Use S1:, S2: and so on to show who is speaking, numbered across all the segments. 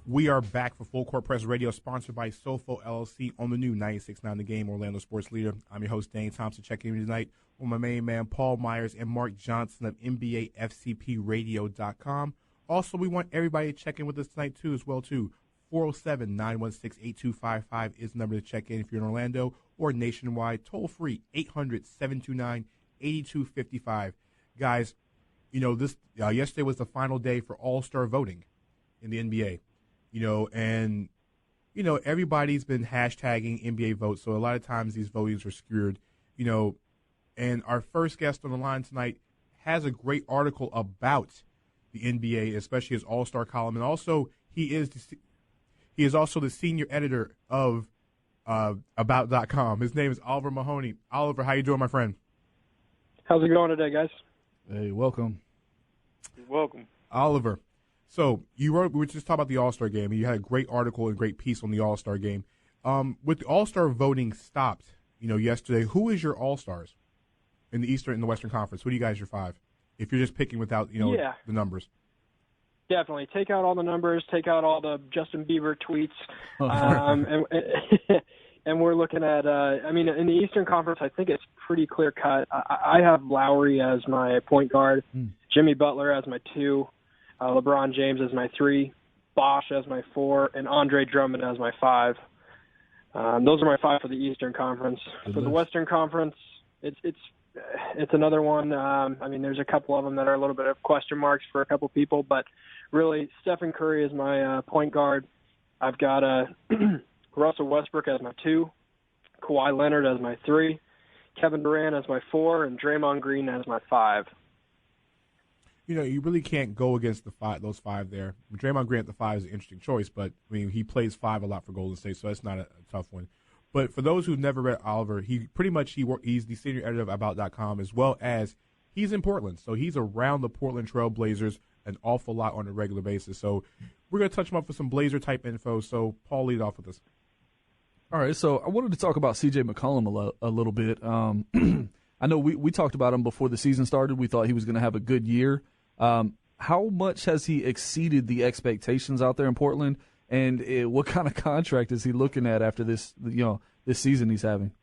S1: We are back for Full Court Press Radio, sponsored by Sofo LLC on the new 96.9 The Game, Orlando Sports Leader. I'm your host, Dane Thompson, checking in tonight with my main man, Paul Myers, and Mark Johnson of NBAFCPRadio.com. Also, we want everybody to check in with us tonight, too, as well, too. 407-916-8255 is the number to check in if you're in Orlando or nationwide. Toll-free, 800-729-8255. Guys, you know, this yesterday was the final day for all-star voting in the NBA. And everybody's been hashtagging NBA votes, so a lot of times these votings are skewed, and our first guest on the line tonight has a great article about the NBA, especially his All-Star column, and also he is also the senior editor of About.com. His name is Oliver Mahoney. Oliver, how you doing, my friend?
S2: How's it going today, guys?
S3: Hey, welcome.
S2: You're welcome.
S1: Oliver, so we were just talking about the All-Star game, and you had a great article and great piece on the All-Star game. With the All-Star voting stopped, yesterday, who is your All-Stars in the Eastern and the Western Conference? Who do you guys your five? If you're just picking without, the numbers.
S2: Definitely. Take out all the numbers, take out all the Justin Bieber tweets. And we're looking at, in the Eastern Conference, I think it's pretty clear cut. I have Lowry as my point guard, Jimmy Butler as my 2, LeBron James as my 3, Bosh as my 4, and Andre Drummond as my 5. Those are my 5 for the Eastern Conference. For the Western Conference, it's another one. There's a couple of them that are a little bit of question marks for a couple people, but really, Stephen Curry is my point guard. I've got Russell Westbrook as my 2, Kawhi Leonard as my 3, Kevin Durant as my 4, and Draymond Green as my 5.
S1: You really can't go against those 5 there. Draymond Green at the 5 is an interesting choice, but he plays 5 a lot for Golden State, so that's not a tough one. But for those who've never read Oliver, he's the senior editor of About.com, as well as he's in Portland, so he's around the Portland Trail Blazers an awful lot on a regular basis. So we're going to touch him up with some Blazer type info. So Paul, lead off with us.
S3: All right, so I wanted to talk about C.J. McCollum a little bit. I know we talked about him before the season started. We thought he was going to have a good year. How much has he exceeded the expectations out there in Portland, and what kind of contract is he looking at after this season he's having?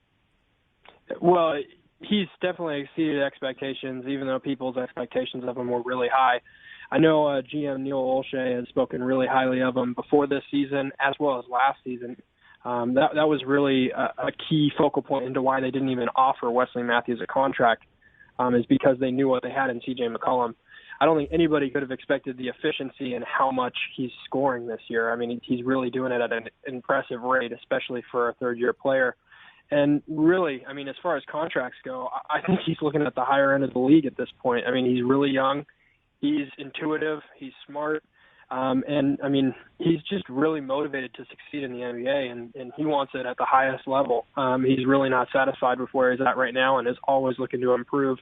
S2: Well, he's definitely exceeded expectations, even though people's expectations of him were really high. I know GM Neil Olshey has spoken really highly of him before this season as well as last season. That was really a key focal point into why they didn't even offer Wesley Matthews a contract, is because they knew what they had in C.J. McCollum. I don't think anybody could have expected the efficiency and how much he's scoring this year. He's really doing it at an impressive rate, especially for a third-year player. And really, as far as contracts go, I think he's looking at the higher end of the league at this point. He's really young. He's intuitive. He's smart. He's just really motivated to succeed in the NBA, and he wants it at the highest level. He's really not satisfied with where he's at right now and is always looking to improve.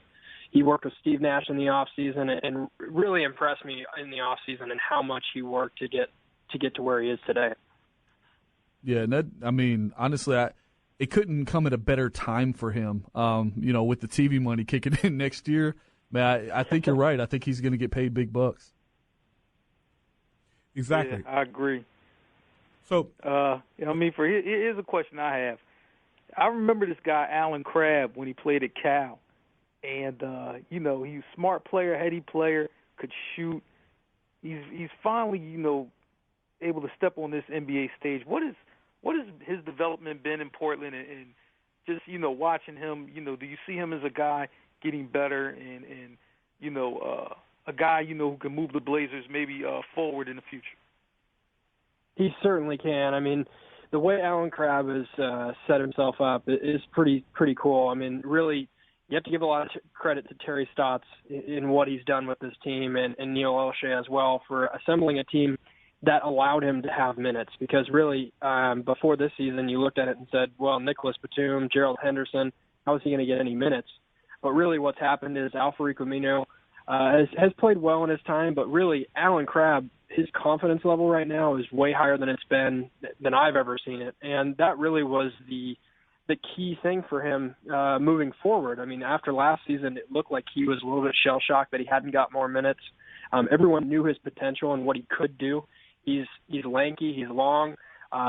S2: He worked with Steve Nash in the offseason and really impressed me in the offseason and how much he worked to get to where he is today.
S3: Yeah, and honestly, it couldn't come at a better time for him, with the TV money kicking in next year. Man, I think you're right. I think he's going to get paid big bucks.
S1: Exactly.
S4: Yeah, I agree.
S1: So,
S4: here's a question I have. I remember this guy, Alan Crabb, when he played at Cal. And, he was a smart player, heady player, could shoot. He's finally, able to step on this NBA stage. What is his development been in Portland? And just, watching him, do you see him as a guy getting better and a guy, who can move the Blazers maybe forward in the future?
S2: He certainly can. The way Alan Crabb has set himself up is pretty cool. Really, you have to give a lot of credit to Terry Stotts in what he's done with this team and Neil Olshey as well for assembling a team that allowed him to have minutes. Because really, before this season, you looked at it and said, well, Nicholas Batum, Gerald Henderson, how is he going to get any minutes? But really what's happened is Al-Farouq Aminu has played well in his time, but really Alan Crabb, his confidence level right now is way higher than it's been than I've ever seen it. And that really was the key thing for him moving forward. After last season, it looked like he was a little bit shell-shocked that he hadn't got more minutes. Everyone knew his potential and what he could do. He's lanky, he's long,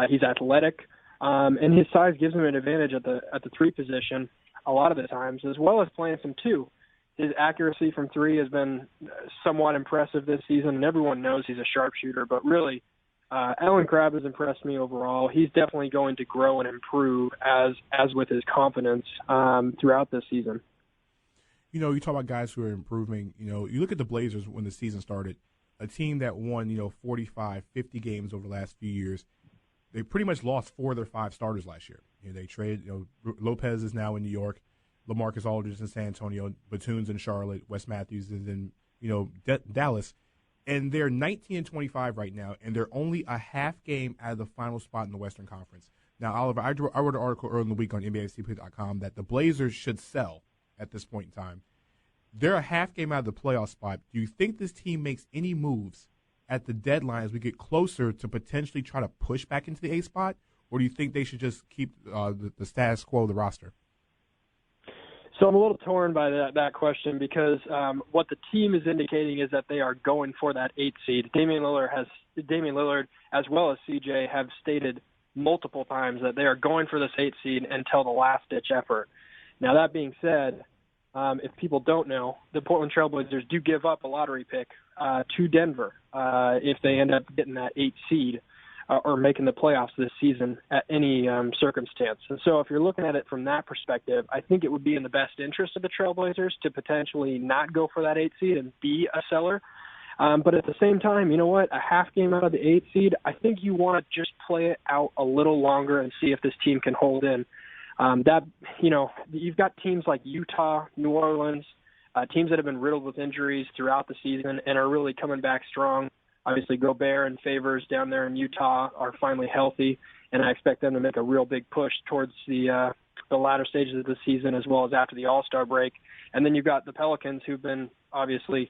S2: he's athletic, and his size gives him an advantage at the 3 position a lot of the times, as well as playing some 2. His accuracy from 3 has been somewhat impressive this season, and everyone knows he's a sharpshooter. But really, Allen Crabbe has impressed me overall. He's definitely going to grow and improve as with his confidence throughout this season.
S1: You know, you talk about guys who are improving. You know, you look at the Blazers when the season started, a team that won, 45, 50 games over the last few years. They pretty much lost 4 of their 5 starters last year. They traded, Lopez is now in New York, LaMarcus Aldridge in San Antonio, Batum's in Charlotte, Wes Matthews is in, Dallas. And they're 19-25 right now, and they're only a half game out of the final spot in the Western Conference. Now, Oliver, I wrote an article earlier in the week on NBASTP.com that the Blazers should sell at this point in time. They're a half game out of the playoff spot. Do you think this team makes any moves at the deadline as we get closer to potentially try to push back into the A spot, or do you think they should just keep the status quo of the roster?
S2: So I'm a little torn by that question because what the team is indicating is that they are going for that 8 seed. Damian Lillard, as well as CJ, have stated multiple times that they are going for this 8 seed until the last-ditch effort. Now, that being said, if people don't know, the Portland Trailblazers do give up a lottery pick to Denver if they end up getting that 8 seed or making the playoffs this season at any circumstance. And so if you're looking at it from that perspective, I think it would be in the best interest of the Trailblazers to potentially not go for that 8 seed and be a seller. But at the same time, you know what? A half game out of the 8 seed, I think you want to just play it out a little longer and see if this team can hold in. You've got teams like Utah, New Orleans, teams that have been riddled with injuries throughout the season and are really coming back strong. Obviously, Gobert and Favors down there in Utah are finally healthy, and I expect them to make a real big push towards the latter stages of the season as well as after the All-Star break. And then you've got the Pelicans, who've been obviously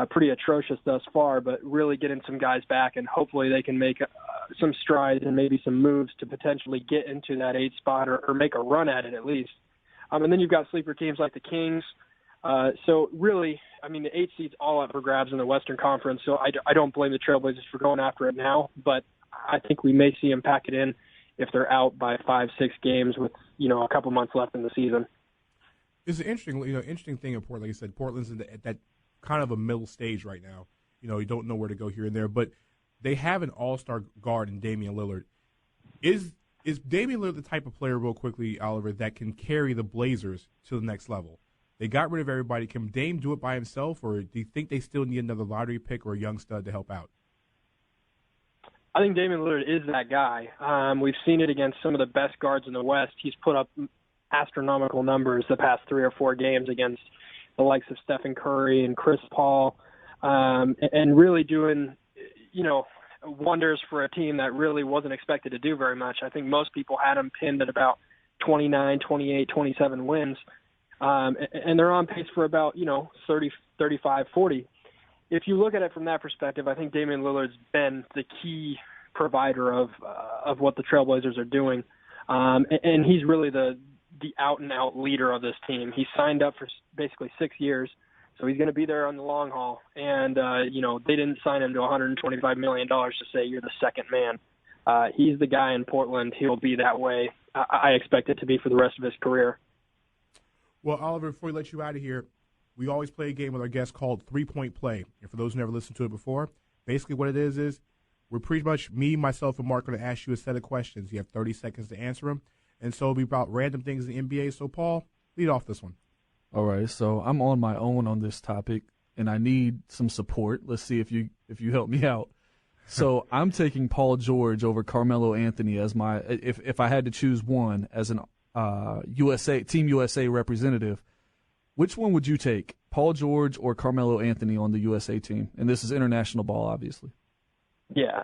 S2: pretty atrocious thus far, but really getting some guys back, and hopefully they can make some strides and maybe some moves to potentially get into that 8 spot or make a run at it at least. And then you've got sleeper teams like the Kings. So really, the 8 seed's all up for grabs in the Western Conference, so I don't blame the Trailblazers for going after it now, but I think we may see them pack it in if they're out by 5-6 games with, a couple months left in the season.
S1: It's an interesting thing in Portland. Like I said, Portland's at that kind of a middle stage right now. You don't know where to go here and there, but they have an all-star guard in Damian Lillard. Is Damian Lillard the type of player, real quickly, Oliver, that can carry the Blazers to the next level? They got rid of everybody. Can Dame do it by himself, or do you think they still need another lottery pick or a young stud to help out?
S2: I think Damian Lillard is that guy. We've seen it against some of the best guards in the West. He's put up astronomical numbers the past 3 or 4 games against the likes of Stephen Curry and Chris Paul, and really doing, wonders for a team that really wasn't expected to do very much. I think most people had him pinned at about 29, 28, 27 wins. And they're on pace for about, 30, 35, 40. If you look at it from that perspective, I think Damian Lillard's been the key provider of what the Trailblazers are doing. And he's really the out-and-out leader of this team. He signed up for basically 6 years, so he's going to be there on the long haul. And, they didn't sign him to $125 million to say you're the second man. He's the guy in Portland. He'll be that way. I expect it to be for the rest of his career.
S1: Well, Oliver, before we let you out of here, we always play a game with our guests called 3-Point Play. And for those who never listened to it before, basically what it is we're pretty much, me, myself, and Mark are going to ask you a set of questions. You have 30 seconds to answer them. And so it'll be about random things in the NBA. So, Paul, lead off this one.
S3: All right, so I'm on my own on this topic, and I need some support. Let's see if you help me out. So I'm taking Paul George over Carmelo Anthony as my if I had to choose one as an Team USA representative. Which one would you take, Paul George or Carmelo Anthony on the USA team? And this is international ball, obviously.
S2: Yeah,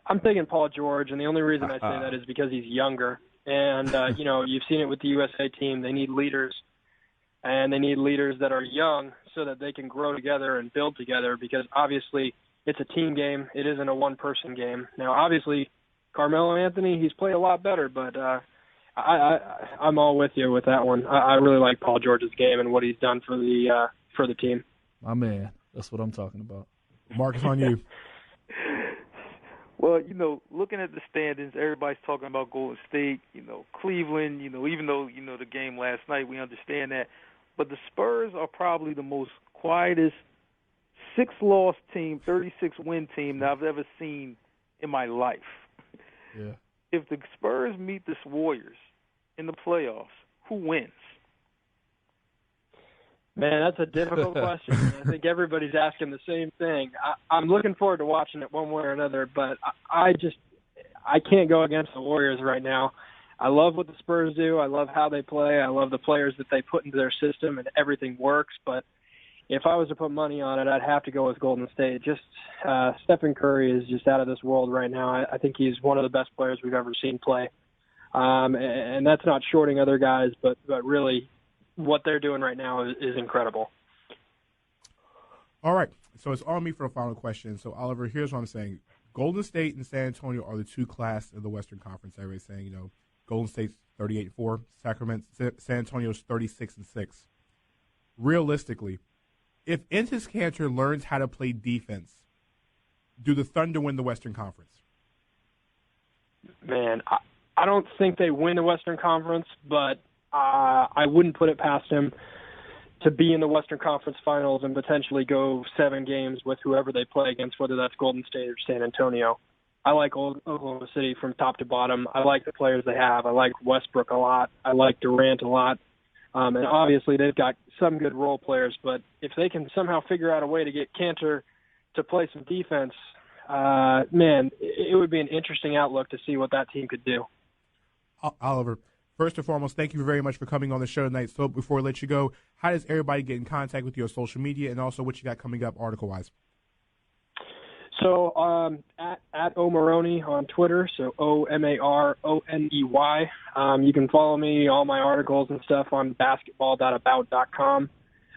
S2: I'm taking Paul George, and the only reason I say that is because he's younger. And, you've seen it with the USA team. They need leaders, and they need leaders that are young so that they can grow together and build together because, obviously, it's a team game. It isn't a one-person game. Now, obviously, Carmelo Anthony, he's played a lot better, but I'm all with you with that one. I really like Paul George's game and what he's done for the team.
S3: My man, that's what I'm talking about.
S1: Mark, it's on you.
S4: Well, looking at the standings, everybody's talking about Golden State, Cleveland, even though, the game last night, we understand that. But the Spurs are probably the most quietest 6-loss team, 36-win team that I've ever seen in my life.
S3: Yeah.
S4: If the Spurs meet the Warriors in the playoffs, who wins?
S2: Man, that's a difficult question. I think everybody's asking the same thing. I'm looking forward to watching it one way or another, but I can't go against the Warriors right now. I love what the Spurs do. I love how they play. I love the players that they put into their system, and everything works. But if I was to put money on it, I'd have to go with Golden State. Just Stephen Curry is just out of this world right now. I think he's one of the best players we've ever seen play. And that's not shorting other guys, but really what they're doing right now is incredible.
S1: All right, so it's on me for the final question. So, Oliver, here's what I'm saying. Golden State and San Antonio are the two class of the Western Conference. Everybody's saying, Golden State's 38-4, San Antonio's 36-6. Realistically, if Enes Kanter learns how to play defense, do the Thunder win the Western Conference?
S2: Man, I don't think they win the Western Conference, but I wouldn't put it past him to be in the Western Conference Finals and potentially go 7 games with whoever they play against, whether that's Golden State or San Antonio. I like Oklahoma City from top to bottom. I like the players they have. I like Westbrook a lot. I like Durant a lot. And obviously they've got some good role players, but if they can somehow figure out a way to get Kanter to play some defense, man, it would be an interesting outlook to see what that team could do.
S1: Oliver, first and foremost, thank you very much for coming on the show tonight. So before we let you go, how does everybody get in contact with you on social media, and also what you got coming up article-wise?
S2: So at Maroney on Twitter, so OMARONEY. You can follow me, all my articles and stuff on basketball.about.com.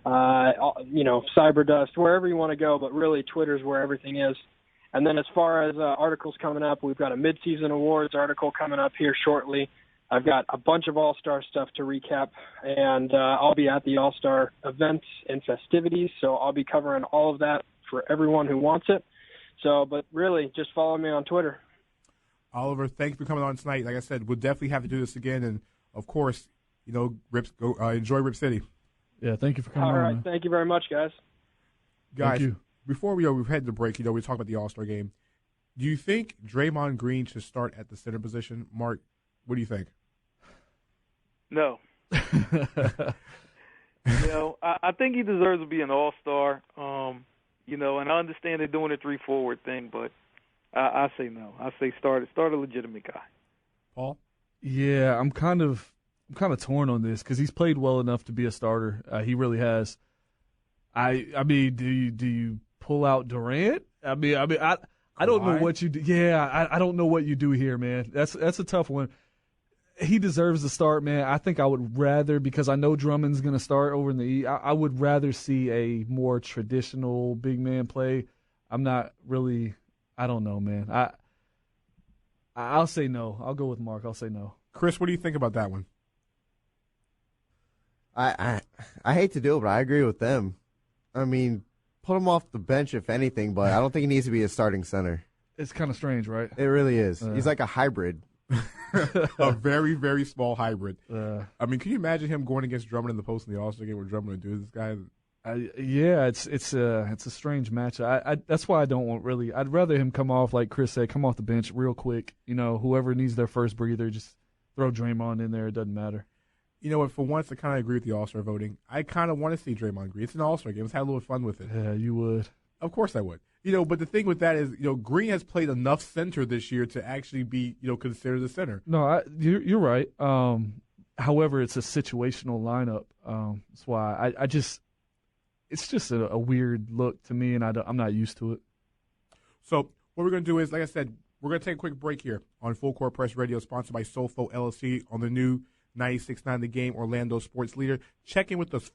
S2: Cyberdust, wherever you want to go, but really Twitter's where everything is. And then as far as articles coming up, we've got a midseason awards article coming up here shortly. I've got a bunch of All-Star stuff to recap, and I'll be at the All-Star events and festivities, so I'll be covering all of that for everyone who wants it. So, but really, just follow me on Twitter.
S1: Oliver, thanks for coming on tonight. Like I said, we'll definitely have to do this again, and of course, enjoy Rip City.
S3: Yeah, thank you for coming on.
S2: All right,
S3: man.
S2: Thank you very much, guys.
S1: Guys, before we've had the break, we talked about the All-Star game. Do you think Draymond Green should start at the center position? Mark, what do you think?
S4: No. I think he deserves to be an all-star. And I understand they're doing a 3-forward thing, but I say no. I say start a legitimate guy.
S1: Paul?
S3: Yeah, I'm kind of torn on this because he's played well enough to be a starter. He really has. I mean, do you pull out Durant? I don't know what you do. Yeah, I don't know what you do here, man. That's a tough one. He deserves the start, man. I think I would rather, because I know Drummond's going to start over in the E, I would rather see a more traditional big man play. I'm not really – I don't know, man. I'll say no. I'll go with Mark. I'll say no.
S1: Chris, what do you think about that one?
S5: I hate to do it, but I agree with them. I mean, put him off the bench if anything, but I don't think he needs to be a starting center.
S3: It's kind of strange, right?
S5: It really is. He's like a hybrid.
S1: A very, very small hybrid. I mean, can you imagine him going against Drummond in the post in the All-Star game where Drummond would do this guy?
S3: Yeah, it's a strange match. That's why I don't want really. I'd rather him come off, like Chris said, come off the bench real quick. Whoever needs their first breather, just throw Draymond in there. It doesn't matter.
S1: You know what? For once, I kind of agree with the All-Star voting. I kind of want to see Draymond Green. It's an All-Star game. Let's have a little fun with it.
S3: Yeah, you would.
S1: Of course I would. But the thing with that is, Green has played enough center this year to actually be, considered the center.
S3: No, you're right. However, it's a situational lineup. That's why it's just a weird look to me, and I'm not used to it.
S1: So what we're going to do is, like I said, we're going to take a quick break here on Full Court Press Radio, sponsored by Sofo LLC on the new 96.9 The Game Orlando Sports Leader. Check in with us